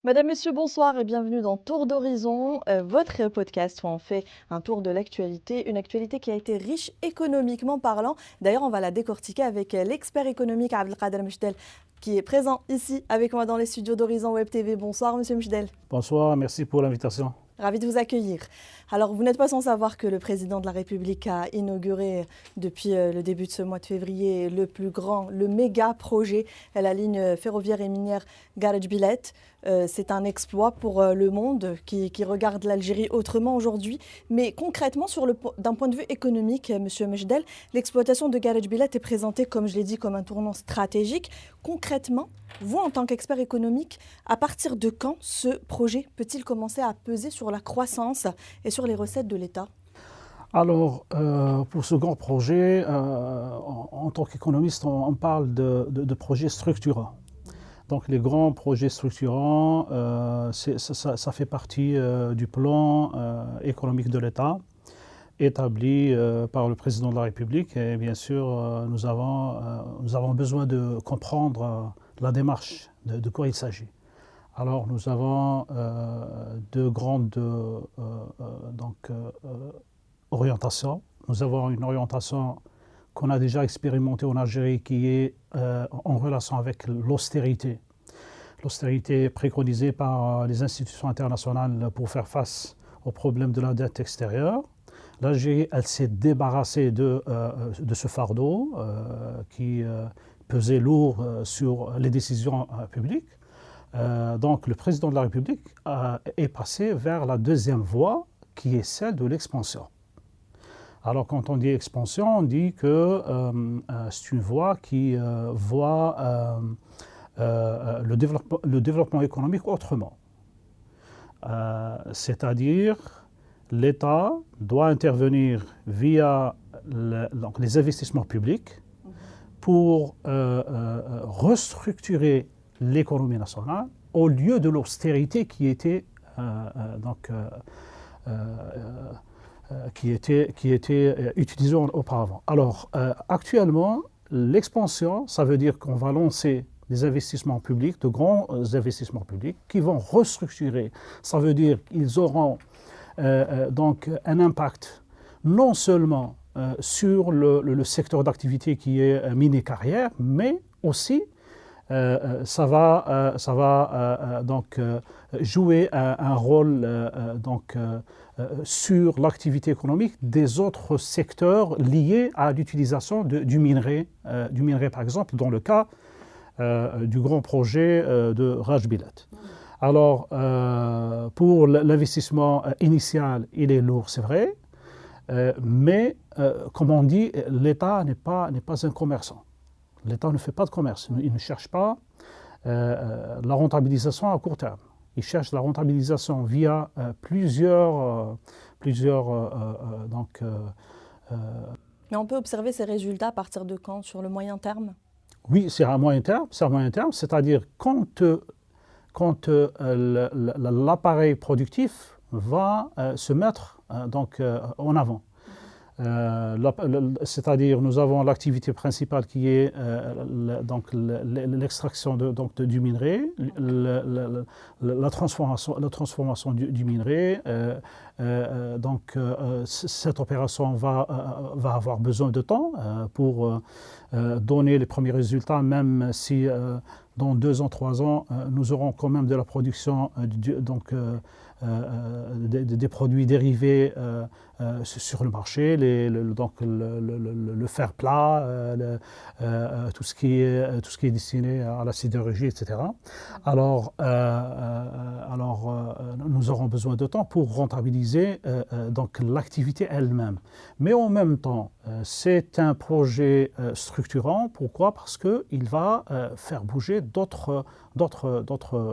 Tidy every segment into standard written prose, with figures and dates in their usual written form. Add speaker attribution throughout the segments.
Speaker 1: Madame, Monsieur, bonsoir et bienvenue dans Tour d'Horizon, votre podcast où on fait un tour de l'actualité, une actualité qui a été riche économiquement parlant. D'ailleurs, on va la décortiquer avec l'expert économique Abdelkader Mchdel qui est présent ici avec moi dans les studios d'Horizon Web TV. Bonsoir, Monsieur Mchdel.
Speaker 2: Bonsoir, merci pour l'invitation.
Speaker 1: Ravi de vous accueillir. Alors, vous n'êtes pas sans savoir que le président de la République a inauguré depuis le début de ce mois de février le plus grand, le méga projet, la ligne ferroviaire et minière Garage Billet. C'est un exploit pour le monde qui regarde l'Algérie autrement aujourd'hui. Mais concrètement, d'un point de vue économique, Monsieur Mchdel, l'exploitation de Garage Billet est présentée, comme je l'ai dit, comme un tournant stratégique. Concrètement, vous, en tant qu'expert économique, à partir de quand ce projet peut-il commencer à peser sur la croissance et sur les recettes de l'État?
Speaker 2: Alors, pour ce grand projet, en tant qu'économiste, on parle de projets structurants. Donc, les grands projets structurants, ça fait partie du plan économique de l'État établi par le président de la République. Et bien sûr, nous avons besoin de comprendre la démarche, de quoi il s'agit. Alors, nous avons deux grandes orientations. Nous avons une orientation qu'on a déjà expérimentée en Algérie qui est en relation avec l'austérité. L'austérité préconisée par les institutions internationales pour faire face aux problèmes de la dette extérieure. L'Algérie, elle s'est débarrassée de ce fardeau qui pesait lourd sur les décisions publiques. Donc le président de la République est passé vers la deuxième voie qui est celle de l'expansion. Alors quand on dit expansion, on dit que c'est une voie qui voit le développement économique autrement. C'est-à-dire l'État doit intervenir via donc les investissements publics pour restructurer l'économie nationale au lieu de l'austérité qui était utilisée auparavant. Alors actuellement, l'expansion, ça veut dire qu'on va lancer des investissements publics, de grands investissements publics qui vont restructurer. Ça veut dire qu'ils auront donc un impact non seulement sur le secteur d'activité qui est mine-carrière, mais aussi ça va donc jouer un rôle sur l'activité économique des autres secteurs liés à l'utilisation du minerai par exemple, dans le cas du grand projet de Raj Billet. Alors, pour l'investissement initial, il est lourd, c'est vrai, mais comme on dit, l'État n'est pas un commerçant. L'État ne fait pas de commerce. Il ne cherche pas la rentabilisation à court terme. Il cherche la rentabilisation via plusieurs
Speaker 1: Mais on peut observer ces résultats à partir de quand, sur le moyen terme?
Speaker 2: Oui, c'est à moyen terme, c'est-à-dire quand l'appareil productif va se mettre en avant. C'est-à-dire nous avons l'activité principale qui est l'extraction du minerai, la transformation du minerai. Cette opération va avoir besoin de temps pour donner les premiers résultats, même si dans 2 ans, 3 ans, nous aurons quand même de la production des produits dérivés sur le marché, le fer plat, tout ce qui est destiné à la sidérurgie, etc. Alors, nous aurons besoin de temps pour rentabiliser l'activité elle-même. Mais en même temps, c'est un projet structurant. Pourquoi? Parce qu'il va faire bouger d'autres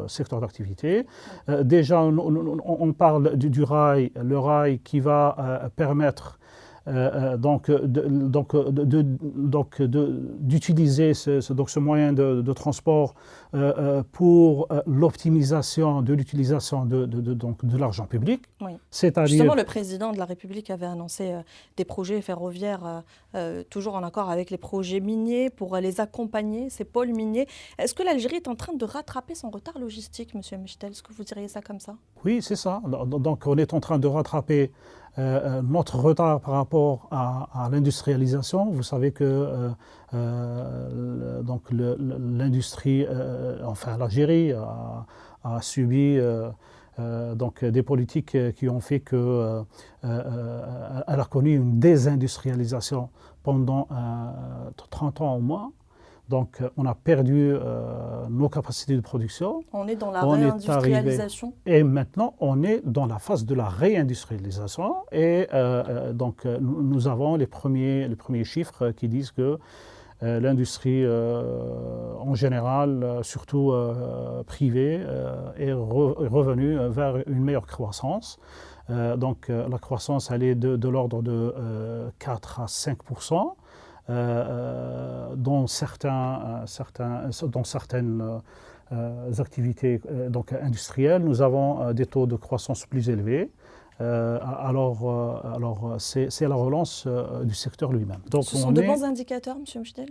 Speaker 2: secteurs d'activité. Déjà, on parle du rail, le rail qui va permettre d'utiliser ce moyen de transport pour l'optimisation de l'utilisation de l'argent public.
Speaker 1: Oui.
Speaker 2: C'est-à-dire...
Speaker 1: Justement, le président de la République avait annoncé des projets ferroviaires toujours en accord avec les projets miniers pour les accompagner, ces pôles miniers. Est-ce que l'Algérie est en train de rattraper son retard logistique, Monsieur Michtel? Est-ce que vous diriez ça comme ça?
Speaker 2: Oui, c'est ça. Donc on est en train de rattraper notre retard par rapport à l'industrialisation. Vous savez que l'industrie, enfin l'Algérie a subi donc des politiques qui ont fait qu'elle a connu une désindustrialisation pendant 30 ans au moins. Donc, on a perdu nos capacités de production.
Speaker 1: On est dans la réindustrialisation.
Speaker 2: Et maintenant, on est dans la phase de la réindustrialisation. Et donc, nous avons les premiers chiffres qui disent que l'industrie en général, surtout privée, est revenue vers une meilleure croissance. Donc, la croissance, elle est de l'ordre de 4 à 5%. Dans certaines activités donc industrielles, nous avons des taux de croissance plus élevés. Alors c'est la relance du secteur lui-même. Donc,
Speaker 1: ce sont de bons indicateurs, M. Michtel,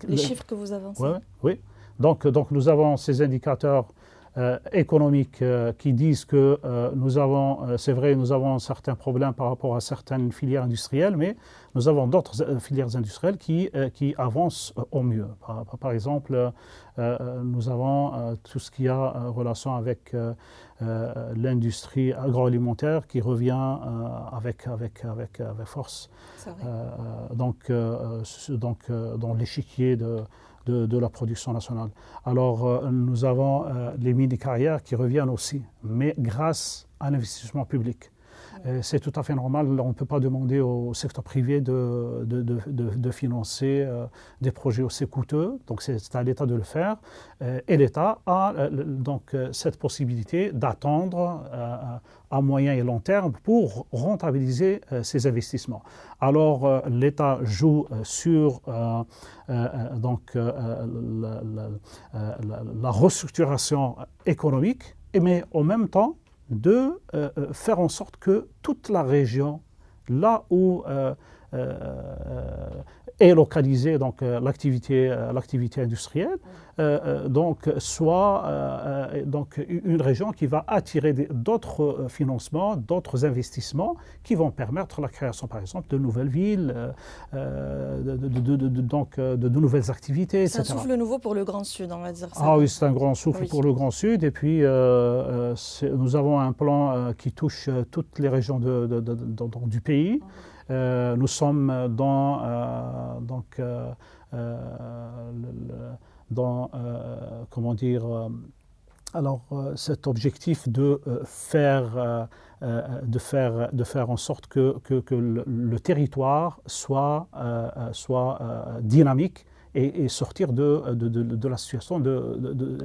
Speaker 1: les chiffres que vous avancez?
Speaker 2: Oui. Donc nous avons ces indicateurs économiques qui disent que c'est vrai, nous avons certains problèmes par rapport à certaines filières industrielles, mais nous avons d'autres filières industrielles qui avancent au mieux. Par exemple, nous avons tout ce qui a relation avec l'industrie agroalimentaire qui revient avec force. Donc dans l'échiquier de la production nationale. Alors, nous avons les mini-carrières qui reviennent aussi, mais grâce à l'investissement public. C'est tout à fait normal, on ne peut pas demander au secteur privé de financer des projets aussi coûteux, donc c'est à l'État de le faire. Et l'État a donc cette possibilité d'attendre à moyen et long terme pour rentabiliser ces investissements. Alors l'État joue sur donc, la restructuration économique, mais en même temps de faire en sorte que toute la région, là où est localisée donc, l'activité industrielle, donc, soit donc, une région qui va attirer d'autres financements, d'autres investissements qui vont permettre la création, par exemple, de nouvelles villes, de nouvelles activités, etc.
Speaker 1: C'est un souffle nouveau pour le Grand Sud, on va dire ça.
Speaker 2: Ah oui, c'est un grand souffle pour le Grand Sud. Et puis, nous avons un plan qui touche toutes les régions du pays. Nous sommes dans comment dire, alors cet objectif de faire en sorte que le territoire soit dynamique et sortir de la situation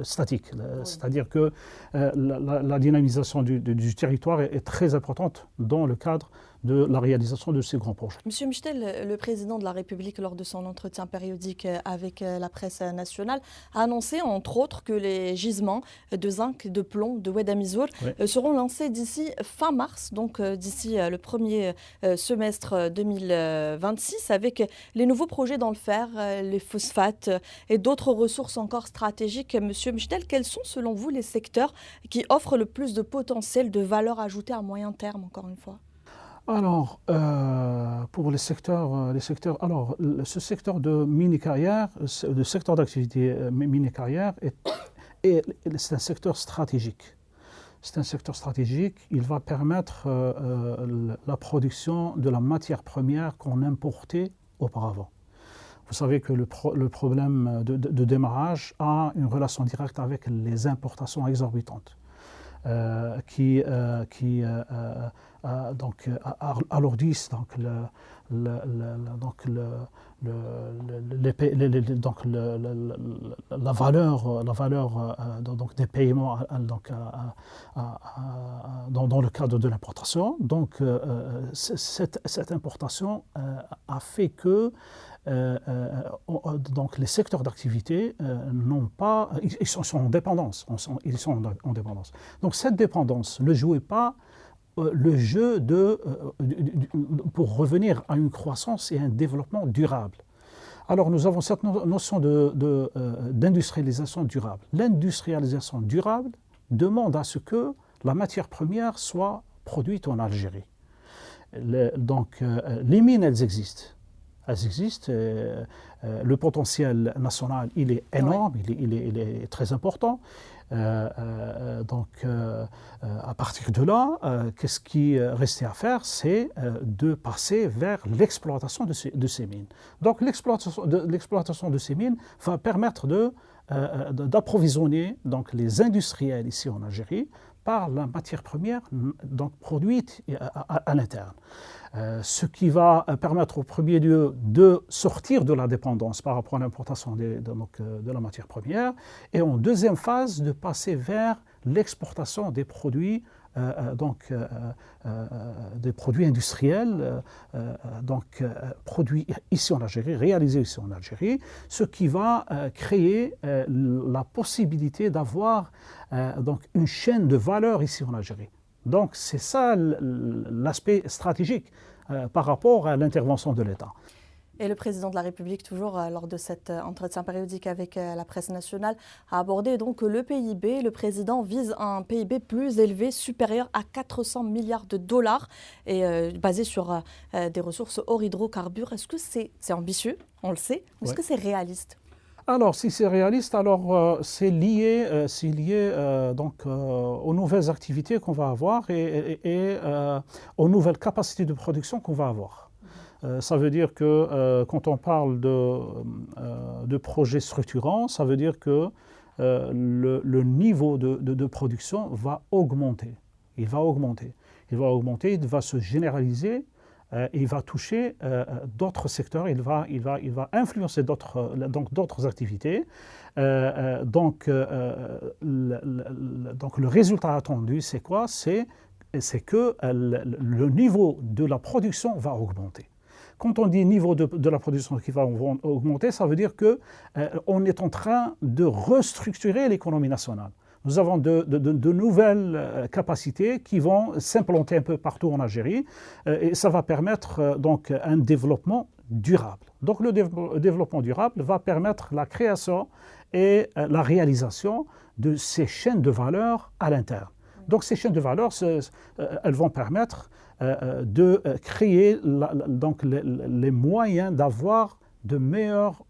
Speaker 2: statique. C'est-à-dire que la dynamisation du territoire est très importante dans le cadre de la réalisation de ces grands projets.
Speaker 1: Monsieur Michtel, le président de la République, lors de son entretien périodique avec la presse nationale, a annoncé, entre autres, que les gisements de zinc, de plomb, de Oued Amizour seront lancés d'ici fin mars, donc d'ici le premier semestre 2026, avec les nouveaux projets dans le fer, les phosphates et d'autres ressources encore stratégiques. Monsieur Michtel, quels sont, selon vous, les secteurs qui offrent le plus de potentiel de valeur ajoutée à moyen terme, encore une fois ?
Speaker 2: Alors, pour les secteurs, alors, ce secteur de mini-carrière, le secteur d'activité mini-carrière, c'est un secteur stratégique. C'est un secteur stratégique. Il va permettre la production de la matière première qu'on importait auparavant. Vous savez que le problème de démarrage a une relation directe avec les importations exorbitantes. Qui alourdissent donc la valeur donc des paiements dans le cadre de l'importation. Donc cette importation a fait que donc les secteurs d'activité n'ont pas, ils sont en dépendance, ils sont en dépendance. Donc cette dépendance ne jouait pas le jeu pour revenir à une croissance et un développement durable. Alors nous avons cette notion d'industrialisation durable. L'industrialisation durable demande à ce que la matière première soit produite en Algérie. Donc les mines, elles existent. Le potentiel national, il est énorme, il est très important. À partir de là, qu'est-ce qui restait à faire? C'est de passer vers l'exploitation de ces mines. Donc l'exploitation de ces mines va permettre d'approvisionner donc les industriels ici en Algérie par la matière première donc produite à l'interne. Ce qui va permettre au premier lieu de sortir de la dépendance par rapport à l'importation de la matière première, et en deuxième phase de passer vers l'exportation des produits des produits industriels, produits ici en Algérie, réalisés ici en Algérie, ce qui va créer la possibilité d'avoir une chaîne de valeur ici en Algérie. Donc c'est ça l'aspect stratégique par rapport à l'intervention de l'État.
Speaker 1: Et le président de la République, toujours lors de cet entretien périodique avec la presse nationale, a abordé donc le PIB. Le président vise un PIB plus élevé, supérieur à 400 milliards de dollars, et basé sur des ressources hors hydrocarbures. Est-ce que c'est ambitieux? On le sait. Est-ce que c'est réaliste?
Speaker 2: Alors, si c'est réaliste, alors c'est lié aux nouvelles activités qu'on va avoir et aux nouvelles capacités de production qu'on va avoir. Ça veut dire que quand on parle de projets structurants, ça veut dire que le niveau de production va augmenter. Il va se généraliser. Il va toucher d'autres secteurs, il va influencer d'autres activités. Donc le résultat attendu, c'est quoi? C'est que le niveau de la production va augmenter. Quand on dit niveau de la production qui va augmenter, ça veut dire qu'on est en train de restructurer l'économie nationale. Nous avons de nouvelles capacités qui vont s'implanter un peu partout en Algérie, et ça va permettre donc un développement durable. Donc le développement durable va permettre la création et la réalisation de ces chaînes de valeur à l'interne. Donc ces chaînes de valeur, elles vont permettre de créer les moyens d'avoir de meilleurs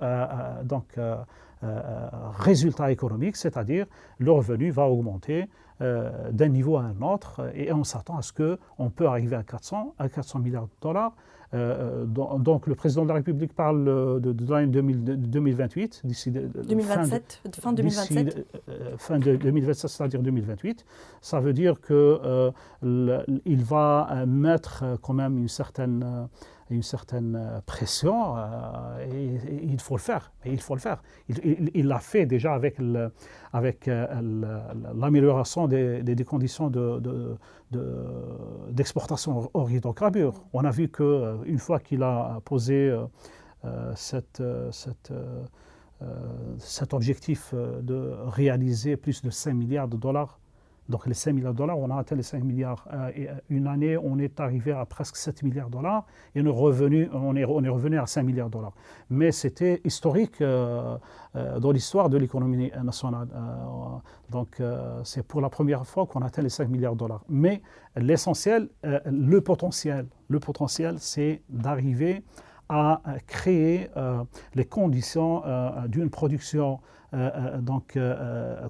Speaker 2: résultats économiques, c'est-à-dire le revenu va augmenter d'un niveau à un autre, et on s'attend à ce qu'on peut arriver à 400 milliards de dollars. Donc le président de la République parle de l'année 2028, d'ici
Speaker 1: 2027, fin 2027.
Speaker 2: Fin de 2027, c'est-à-dire 2028. Ça veut dire qu'il va mettre quand même une certaine pression, et il faut le faire. Il l'a fait déjà avec l'amélioration des conditions d'exportation hors hydrocarbures. On a vu qu'une fois qu'il a posé cet objectif de réaliser plus de 5 milliards de dollars, donc les 5 milliards de dollars, on a atteint les 5 milliards. Et une année, on est arrivé à presque 7 milliards de dollars, et on est revenu à 5 milliards de dollars. Mais c'était historique dans l'histoire de l'économie nationale. Donc c'est pour la première fois qu'on atteint les 5 milliards de dollars. Mais l'essentiel, le potentiel, c'est d'arriver à créer les conditions d'une production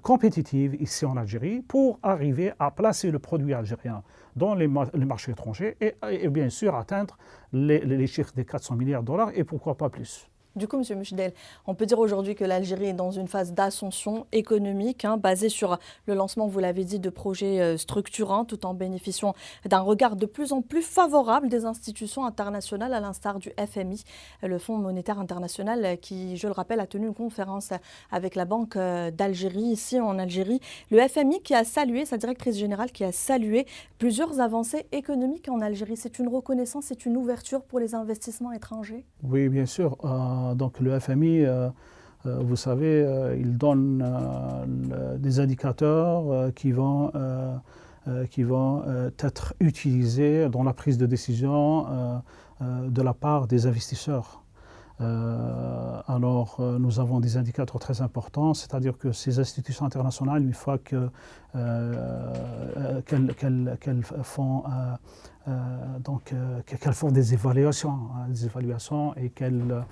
Speaker 2: compétitive ici en Algérie pour arriver à placer le produit algérien dans les marchés étrangers et bien sûr atteindre les chiffres des 400 milliards de dollars, et pourquoi pas plus.
Speaker 1: Du coup, M. Mchdel, on peut dire aujourd'hui que l'Algérie est dans une phase d'ascension économique, basée sur le lancement, vous l'avez dit, de projets structurants, tout en bénéficiant d'un regard de plus en plus favorable des institutions internationales, à l'instar du FMI, le Fonds monétaire international, qui, je le rappelle, a tenu une conférence avec la Banque d'Algérie, ici en Algérie. Le FMI qui a salué, sa directrice générale qui a salué plusieurs avancées économiques en Algérie. C'est une reconnaissance, c'est une ouverture pour les investissements étrangers?
Speaker 2: Oui, bien sûr. Donc le FMI, vous savez, il donne des indicateurs qui vont être utilisés dans la prise de décision de la part des investisseurs. Nous avons des indicateurs très importants, c'est-à-dire que ces institutions internationales, une fois qu'elles font des évaluations et qu'elles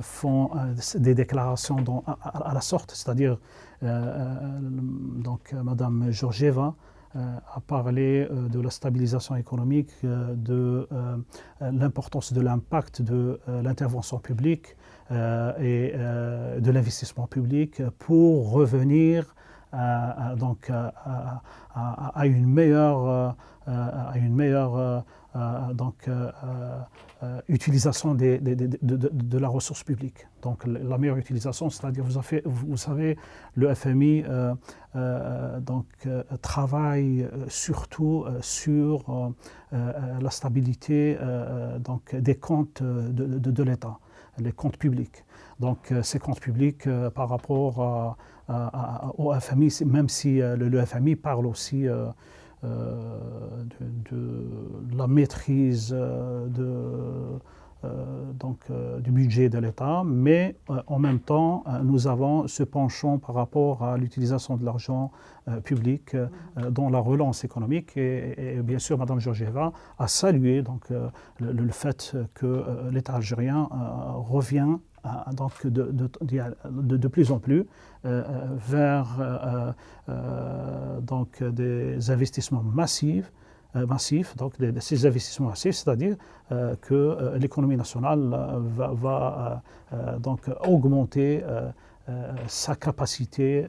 Speaker 2: font des déclarations à la sorte, c'est-à-dire Madame Georgieva a parlé de la stabilisation économique, de l'importance de l'impact de l'intervention publique et de l'investissement public pour revenir à une meilleure utilisation de la ressource publique. Donc la meilleure utilisation, c'est-à-dire vous savez, le FMI travaille surtout sur la stabilité des comptes de l'État, les comptes publics. Donc ces comptes publics par rapport au FMI, même si le FMI parle aussi de la maîtrise du budget de l'État, mais en même temps, nous avons ce penchant par rapport à l'utilisation de l'argent public dans la relance économique. Et bien sûr, Mme Georgieva a salué le fait que l'État algérien revient de plus en plus vers des investissements massifs, ces investissements massifs, c'est-à-dire que l'économie nationale va augmenter sa capacité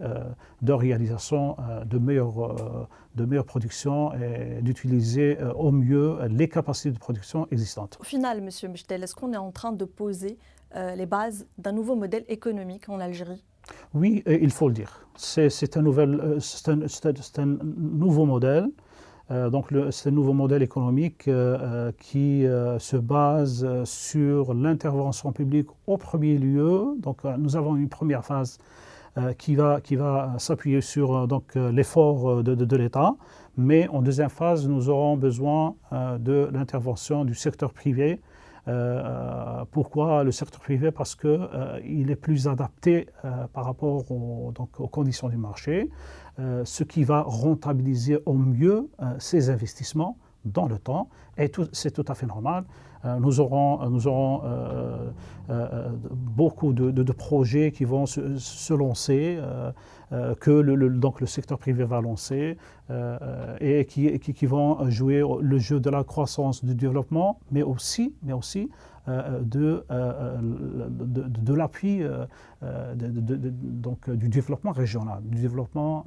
Speaker 2: de réalisation de meilleures productions et d'utiliser au mieux les capacités de production existantes.
Speaker 1: Au final, M. Mchdel, est-ce qu'on est en train de poser les bases d'un nouveau modèle économique en Algérie?
Speaker 2: Oui, il faut le dire. C'est un nouveau modèle. C'est un nouveau modèle économique qui se base sur l'intervention publique au premier lieu. Donc, nous avons une première phase qui va s'appuyer sur l'effort de l'État. Mais en deuxième phase, nous aurons besoin de l'intervention du secteur privé. Pourquoi le secteur privé? Parce qu'il est plus adapté par rapport aux conditions du marché, ce qui va rentabiliser au mieux ces investissements dans le temps, et c'est tout à fait normal. Nous aurons beaucoup de projets qui vont se lancer, que le secteur privé va lancer, et qui vont jouer le jeu de la croissance, du développement, mais aussi de l'appui du développement régional, du développement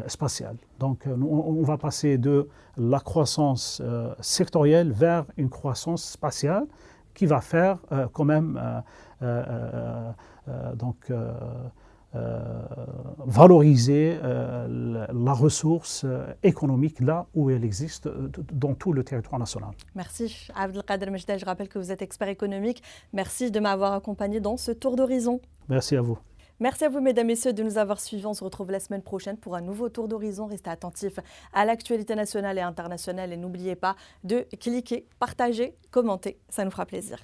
Speaker 2: spatial. Donc on va passer de la croissance sectorielle vers une croissance spatiale qui va faire quand même valoriser la ressource économique là où elle existe dans tout le territoire national.
Speaker 1: Merci Abdelkader Mchdel, je rappelle que vous êtes expert économique. Merci de m'avoir accompagné dans ce tour d'horizon.
Speaker 2: Merci à vous.
Speaker 1: Merci à vous, mesdames et messieurs, de nous avoir suivis. On se retrouve la semaine prochaine pour un nouveau tour d'horizon. Restez attentifs à l'actualité nationale et internationale et n'oubliez pas de cliquer, partager, commenter. Ça nous fera plaisir.